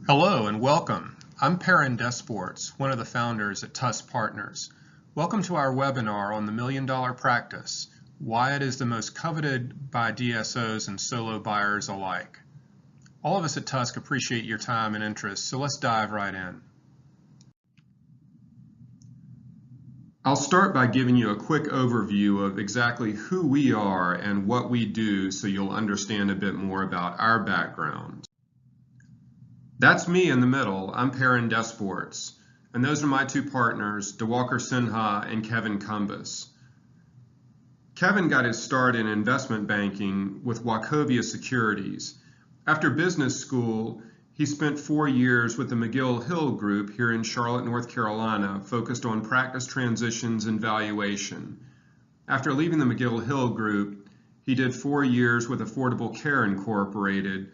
Hello and welcome. I'm Perrin Desports, one of the founders at Tusk Partners. Welcome to our webinar on the $1 Million Practice, why it is the most coveted by DSOs and solo buyers alike. All of us at Tusk appreciate your time and interest, so let's dive right in. I'll start by giving you a quick overview of exactly who we are and what we do so you'll understand a bit more about our background. That's me in the middle. I'm Perrin Desports, and those are my two partners, Diwakar Sinha and Kevin Kumbas. Kevin got his start in investment banking with Wachovia Securities. After business school, he spent 4 years with the McGill Hill Group here in Charlotte, North Carolina, focused on practice transitions and valuation. After leaving the McGill Hill Group, he did 4 years with Affordable Care Incorporated,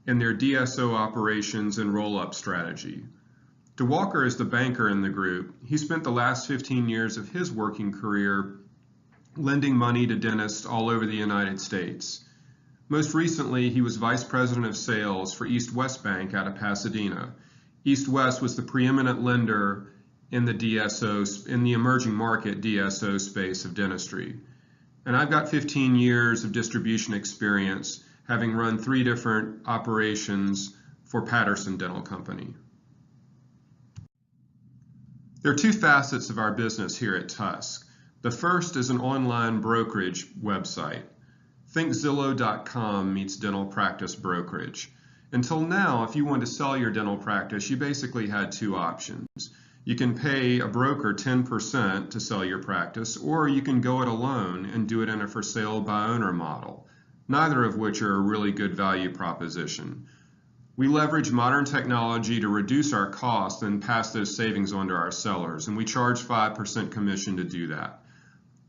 in their DSO operations and roll-up strategy. Diwakar is the banker in the group. He spent the last 15 years of his working career lending money to dentists all over the United States. Most recently, he was Vice President of Sales for East West Bank out of Pasadena. East West was the preeminent lender in the emerging market DSO space of dentistry. And I've got 15 years of distribution experience, having run 3 different operations for Patterson Dental Company. There are 2 facets of our business here at Tusk. The first is an online brokerage website. Think Zillow.com meets dental practice brokerage. Until now, if you wanted to sell your dental practice, you basically had 2 options. You can pay a broker 10% to sell your practice, or you can go it alone and do it in a for sale by owner model, neither of which are a really good value proposition. We leverage modern technology to reduce our costs and pass those savings on to our sellers, and we charge 5% commission to do that.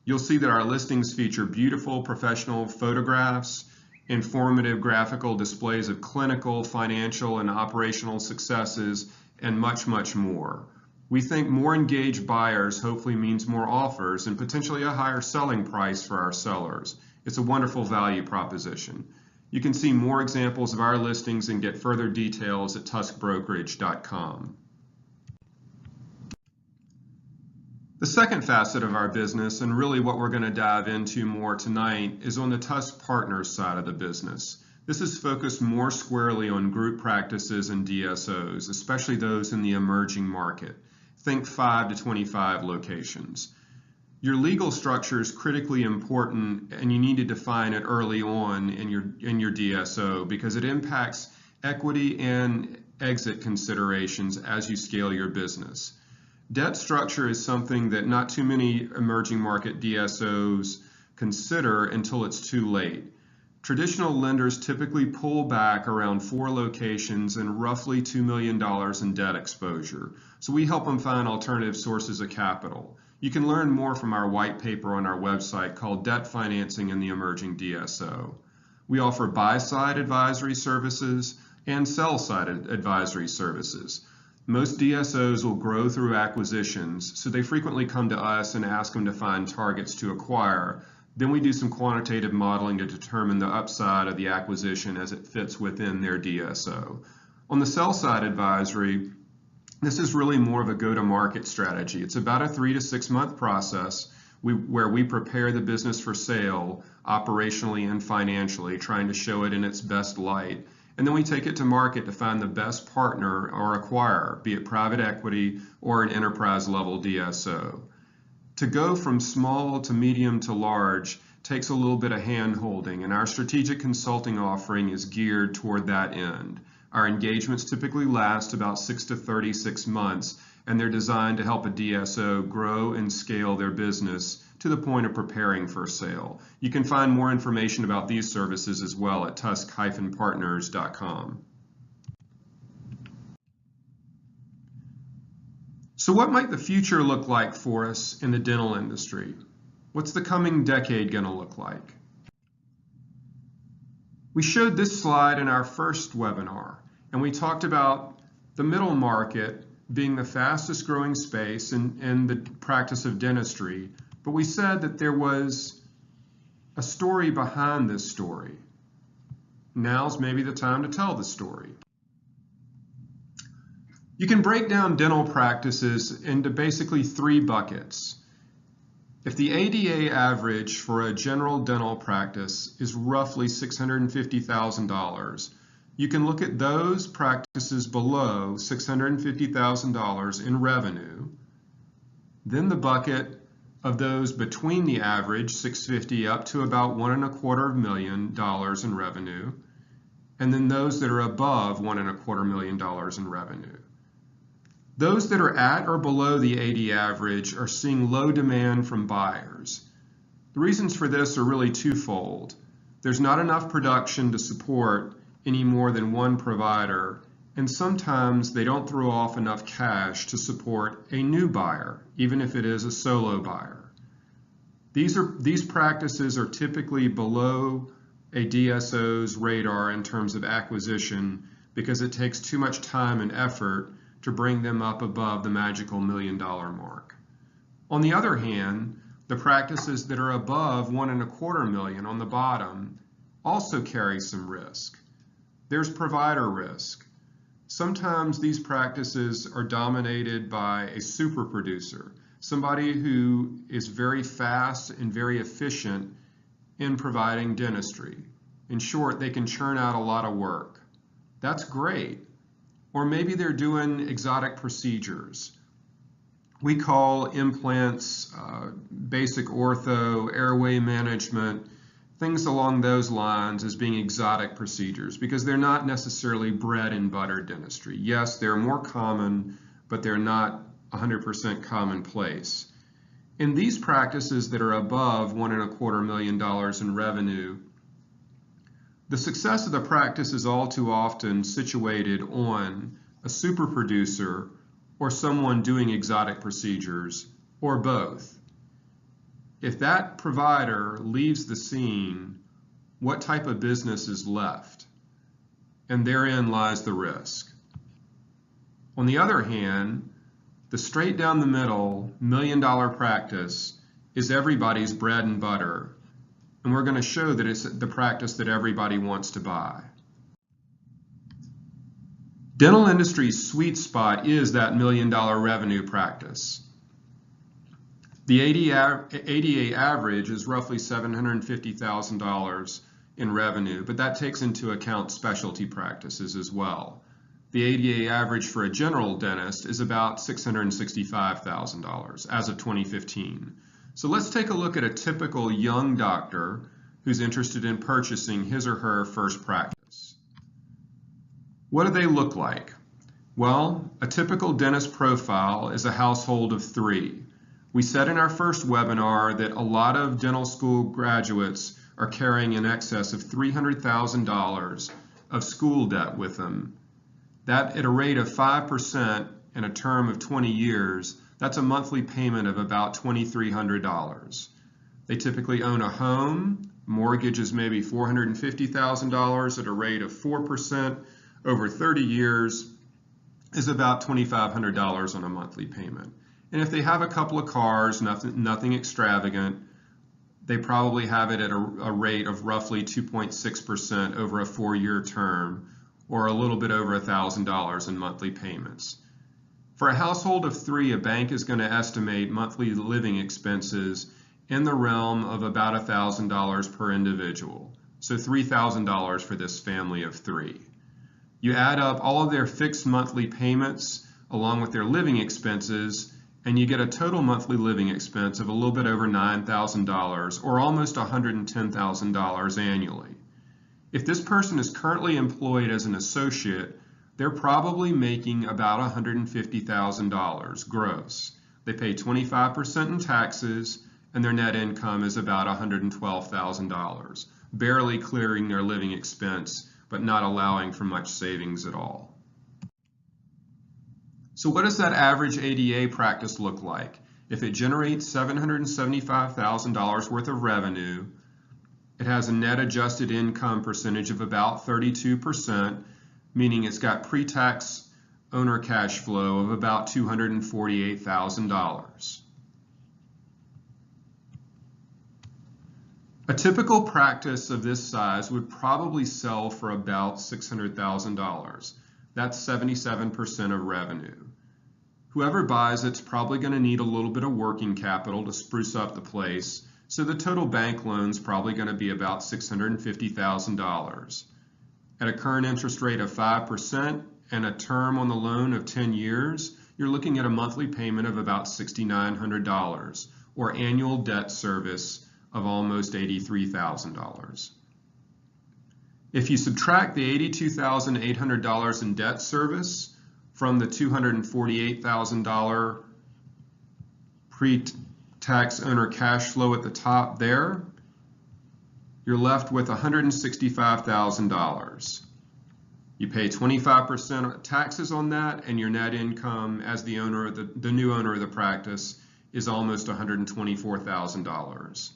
You'll see that our listings feature beautiful professional photographs, informative graphical displays of clinical, financial, and operational successes, and much, much more. We think more engaged buyers hopefully means more offers and potentially a higher selling price for our sellers. It's a wonderful value proposition. You can see more examples of our listings and get further details at tuskbrokerage.com. The second facet of our business, and really what we're going to dive into more tonight, is on the Tusk Partners side of the business. This is focused more squarely on group practices and DSOs, especially those in the emerging market. Think 5 to 25 locations. Your legal structure is critically important, and you need to define it early on in your DSO because it impacts equity and exit considerations as you scale your business. Debt structure is something that not too many emerging market DSOs consider until it's too late. Traditional lenders typically pull back around 4 locations and roughly $2 million in debt exposure, so we help them find alternative sources of capital. You can learn more from our white paper on our website called Debt Financing in the Emerging DSO. We offer buy-side advisory services and sell-side advisory services. Most DSOs will grow through acquisitions, so they frequently come to us and ask them to find targets to acquire. Then we do some quantitative modeling to determine the upside of the acquisition as it fits within their DSO. On the sell-side advisory, this is really more of a go-to-market strategy. It's about a 3 to 6 month process where we prepare the business for sale operationally and financially, trying to show it in its best light. And then we take it to market to find the best partner or acquirer, be it private equity or an enterprise level DSO. To go from small to medium to large takes a little bit of hand-holding, and our strategic consulting offering is geared toward that end. Our engagements typically last about 6 to 36 months, and they're designed to help a DSO grow and scale their business to the point of preparing for sale. You can find more information about these services as well at tusk-partners.com. So what might the future look like for us in the dental industry? What's the coming decade going to look like? We showed this slide in our first webinar, and we talked about the middle market being the fastest growing space in the practice of dentistry, but we said that there was a story behind this story. Now's maybe the time to tell the story. You can break down dental practices into basically 3 buckets. If the ADA average for a general dental practice is roughly $650,000, you can look at those practices below $650,000 in revenue, then the bucket of those between the average, $650,000 up to about $1.25 million in revenue, and then those that are above $1.25 million in revenue. Those that are at or below the AD average are seeing low demand from buyers. The reasons for this are really twofold. There's not enough production to support any more than one provider, and sometimes they don't throw off enough cash to support a new buyer, even if it is a solo buyer. These practices are typically below a DSO's radar in terms of acquisition because it takes too much time and effort to bring them up above the magical $1 million mark. On the other hand, the practices that are above $1.25 million on the bottom also carry some risk. There's provider risk. Sometimes these practices are dominated by a super producer, somebody who is very fast and very efficient in providing dentistry. In short, they can churn out a lot of work. That's great. Or maybe they're doing exotic procedures. We call implants, basic ortho, airway management, things along those lines as being exotic procedures because they're not necessarily bread and butter dentistry. Yes, they're more common, but they're not 100% commonplace. In these practices that are above $1.25 million in revenue, the success of the practice is all too often situated on a super producer or someone doing exotic procedures, or both. If that provider leaves the scene, what type of business is left? And therein lies the risk. On the other hand, the straight down the middle $1 million practice is everybody's bread and butter. And we're going to show that it's the practice that everybody wants to buy. Dental industry's sweet spot is that $1 million revenue practice. The ADA average is roughly $750,000 in revenue, but that takes into account specialty practices as well. The ADA average for a general dentist is about $665,000 as of 2015. So let's take a look at a typical young doctor who's interested in purchasing his or her first practice. What do they look like? Well, a typical dentist profile is a household of 3. We said in our first webinar that a lot of dental school graduates are carrying in excess of $300,000 of school debt with them. That at a rate of 5% in a term of 20 years, that's a monthly payment of about $2,300. They typically own a home. Mortgage is maybe $450,000 at a rate of 4% over 30 years is about $2,500 on a monthly payment. And if they have a couple of cars, nothing extravagant, they probably have it at a rate of roughly 2.6% over a 4-year term, or a little bit over $1,000 in monthly payments. For a household of 3, a bank is going to estimate monthly living expenses in the realm of about $1,000 per individual. So $3,000 for this family of 3. You add up all of their fixed monthly payments along with their living expenses, and you get a total monthly living expense of a little bit over $9,000 or almost $110,000 annually. If this person is currently employed as an associate, they're probably making about $150,000 gross. They pay 25% in taxes, and their net income is about $112,000, barely clearing their living expense, but not allowing for much savings at all. So what does that average ADA practice look like? If it generates $775,000 worth of revenue, it has a net adjusted income percentage of about 32%, meaning it's got pre-tax owner cash flow of about $248,000. A typical practice of this size would probably sell for about $600,000. That's 77% of revenue. Whoever buys it's probably going to need a little bit of working capital to spruce up the place, so the total bank loan's probably going to be about $650,000. At a current interest rate of 5% and a term on the loan of 10 years, you're looking at a monthly payment of about $6,900, or annual debt service of almost $83,000. If you subtract the $82,800 in debt service from the $248,000 pre-tax owner cash flow at the top there, you're left with $165,000. You pay 25% taxes on that, and your net income as the owner of the new owner of the practice is almost $124,000.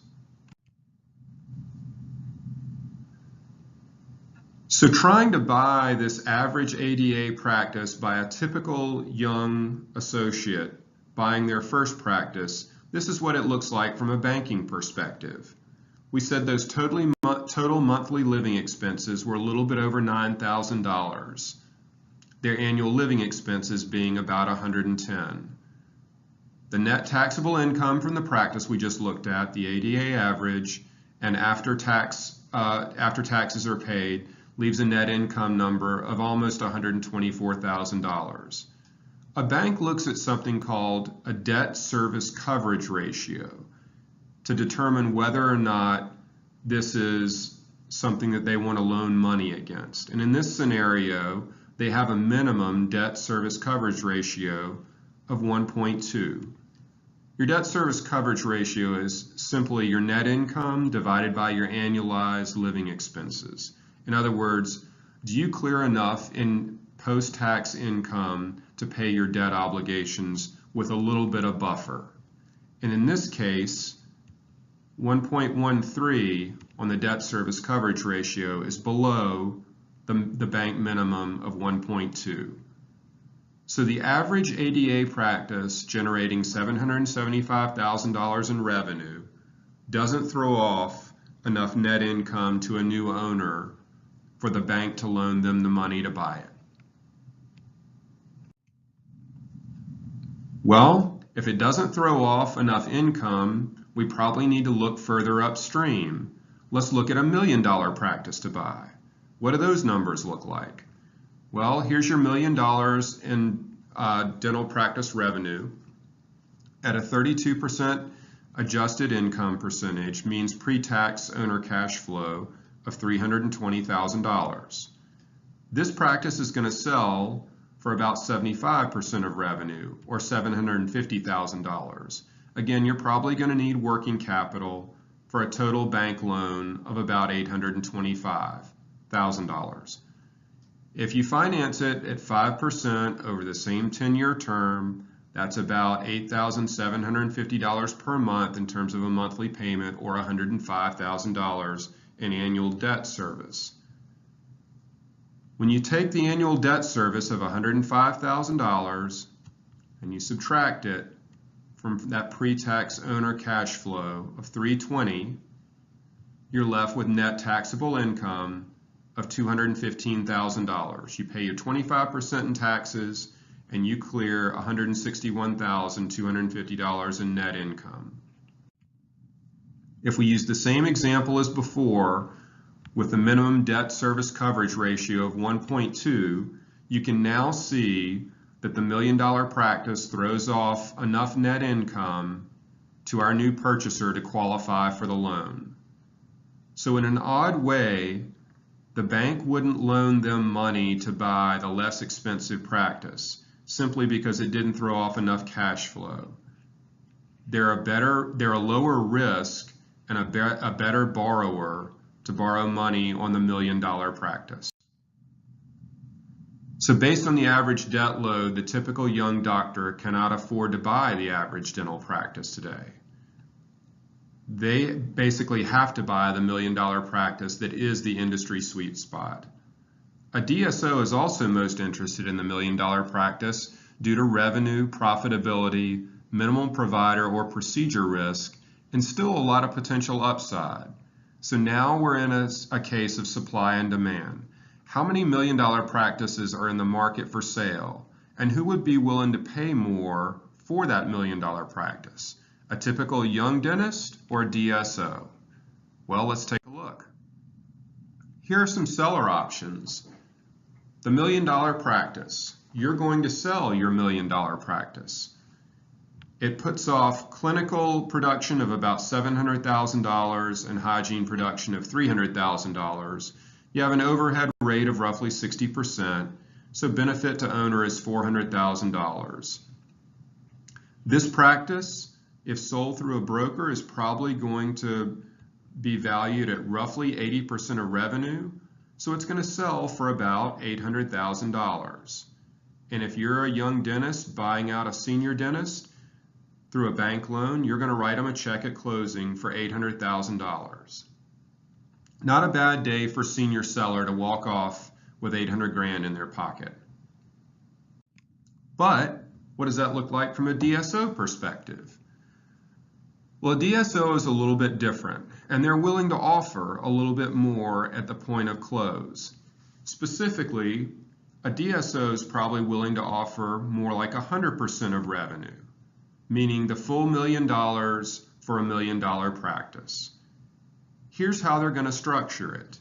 So trying to buy this average ADA practice by a typical young associate buying their first practice, this is what it looks like from a banking perspective. We said those total monthly living expenses were a little bit over $9,000. Their annual living expenses being about $110,000. The net taxable income from the practice we just looked at, the ADA average, and after taxes are paid, leaves a net income number of almost $124,000. A bank looks at something called a debt service coverage ratio to determine whether or not this is something that they want to loan money against. And in this scenario, they have a minimum debt service coverage ratio of 1.2. Your debt service coverage ratio is simply your net income divided by your annualized living expenses. In other words, do you clear enough in post-tax income to pay your debt obligations with a little bit of buffer? And in this case, 1.13 on the debt service coverage ratio is below the bank minimum of 1.2. So the average ADA practice generating $775,000 in revenue doesn't throw off enough net income to a new owner for the bank to loan them the money to buy it. Well, if it doesn't throw off enough income, we probably need to look further upstream. Let's look at $1 million practice to buy. What do those numbers look like? Well, here's your $1 million in dental practice revenue at a 32% adjusted income percentage, means pre-tax owner cash flow of $320,000. This practice is going to sell for about 75% of revenue, or $750,000. Again, you're probably going to need working capital for a total bank loan of about $825,000. If you finance it at 5% over the same 10-year term, that's about $8,750 per month in terms of a monthly payment, or $105,000 in annual debt service. When you take the annual debt service of $105,000 and you subtract it from that pre-tax owner cash flow of $320,000, you're left with net taxable income of $215,000. You pay your 25% in taxes and you clear $161,250 in net income. If we use the same example as before, with the minimum debt service coverage ratio of 1.2, you can now see that the $1 million practice throws off enough net income to our new purchaser to qualify for the loan. So in an odd way, the bank wouldn't loan them money to buy the less expensive practice, simply because it didn't throw off enough cash flow. They're a lower risk and a better borrower to borrow money on the $1 million practice. So based on the average debt load, the typical young doctor cannot afford to buy the average dental practice today. They basically have to buy the $1 million practice that is the industry sweet spot. A DSO is also most interested in the $1 million practice due to revenue, profitability, minimal provider or procedure risk, and still a lot of potential upside. So now we're in a case of supply and demand. How many million-dollar practices are in the market for sale, and who would be willing to pay more for that million-dollar practice? A typical young dentist or a DSO? Well, let's take a look. Here are some seller options. The million-dollar practice. You're going to sell your million-dollar practice. It puts off clinical production of about $700,000 and hygiene production of $300,000. You have an overhead rate of roughly 60%, so benefit to owner is $400,000. This practice, if sold through a broker, is probably going to be valued at roughly 80% of revenue, so it's going to sell for about $800,000. And if you're a young dentist buying out a senior dentist through a bank loan, you're going to write them a check at closing for $800,000. Not a bad day for senior seller to walk off with 800 grand in their pocket. But what does that look like from a DSO perspective? Well, a DSO is a little bit different, and they're willing to offer a little bit more at the point of close. Specifically, a DSO is probably willing to offer more like 100% of revenue, meaning the full $1 million for a $1 million practice. Here's how they're going to structure it.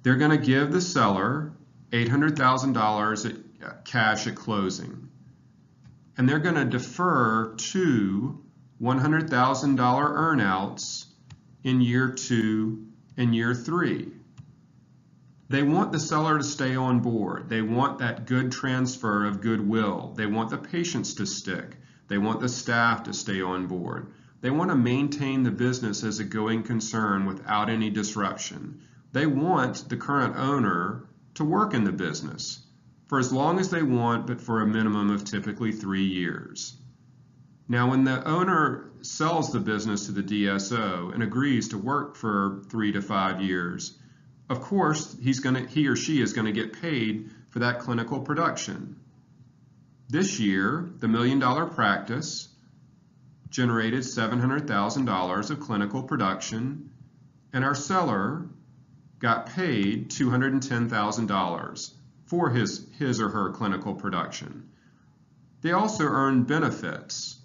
They're going to give the seller $800,000 cash at closing, and they're going to defer 2 $100,000 earnouts in year 2 and year 3. They want the seller to stay on board. They want that good transfer of goodwill. They want the patients to stick. They want the staff to stay on board. They want to maintain the business as a going concern without any disruption. They want the current owner to work in the business for as long as they want, but for a minimum of typically 3 years. Now, when the owner sells the business to the DSO and agrees to work for 3 to 5 years, of course, he or she is going to get paid for that clinical production. This year, the $1 million practice generated $700,000 of clinical production, and our seller got paid $210,000 for his or her clinical production. They also earned benefits.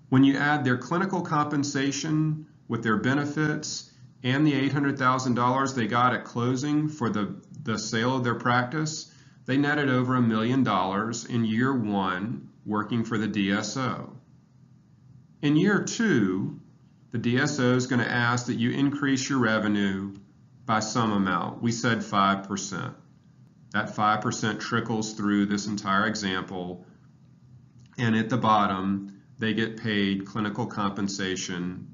When you add their clinical compensation with their benefits and the $800,000 they got at closing for the sale of their practice, they netted over $1 million in year 1 working for the DSO. In year 2, the DSO is going to ask that you increase your revenue by some amount. We said 5%. That 5% trickles through this entire example, and at the bottom, they get paid clinical compensation.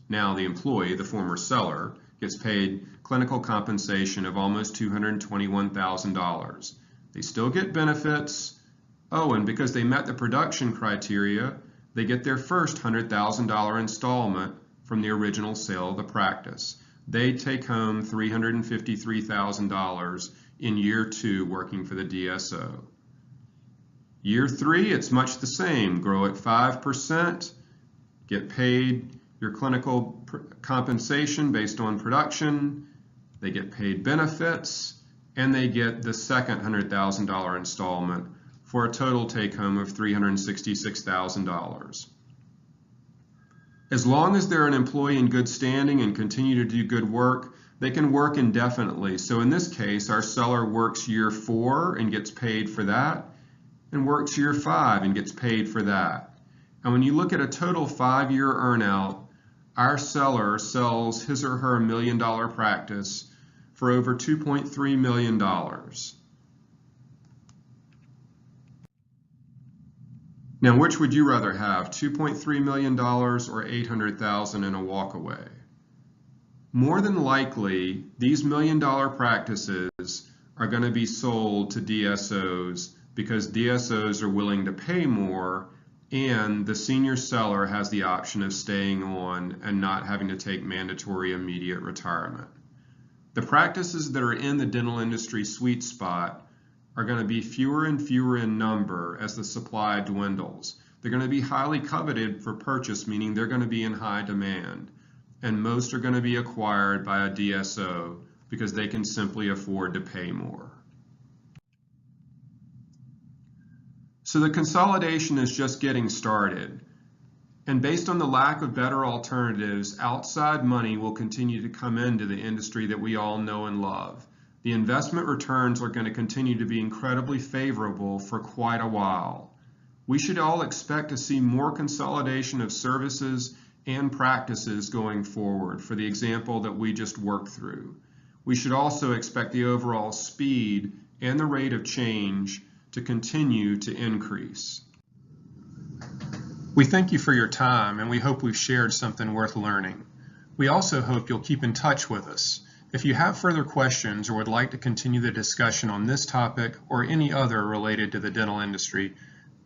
Now the employee, the former seller, gets paid clinical compensation of almost $221,000. They still get benefits. Oh, and because they met the production criteria, they get their first $100,000 installment from the original sale of the practice. They take home $353,000 in year 2 working for the DSO. Year 3, it's much the same. Grow at 5%, get paid your clinical compensation based on production, they get paid benefits, and they get the second $100,000 installment for a total take-home of $366,000. As long as they're an employee in good standing and continue to do good work, they can work indefinitely. So in this case, our seller works year 4 and gets paid for that, and works year 5 and gets paid for that. And when you look at a total 5-year earnout, our seller sells his or her $1 million practice for over $2.3 million. Now, which would you rather have, $2.3 million or $800,000 in a walkaway? More than likely, these $1 million practices are going to be sold to DSOs because DSOs are willing to pay more, and the senior seller has the option of staying on and not having to take mandatory immediate retirement. The practices that are in the dental industry sweet spot are going to be fewer and fewer in number as the supply dwindles. They're going to be highly coveted for purchase, meaning they're going to be in high demand. and most are going to be acquired by a DSO because they can simply afford to pay more. So the consolidation is just getting started. And based on the lack of better alternatives, outside money will continue to come into the industry that we all know and love. The investment returns are going to continue to be incredibly favorable for quite a while. We should all expect to see more consolidation of services and practices going forward, for the example that we just worked through. We should also expect the overall speed and the rate of change to continue to increase. We thank you for your time, and we hope we've shared something worth learning. We also hope you'll keep in touch with us. If you have further questions or would like to continue the discussion on this topic or any other related to the dental industry,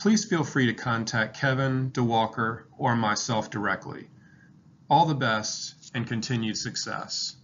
please feel free to contact Kevin, DeWalker, or myself directly. All the best and continued success.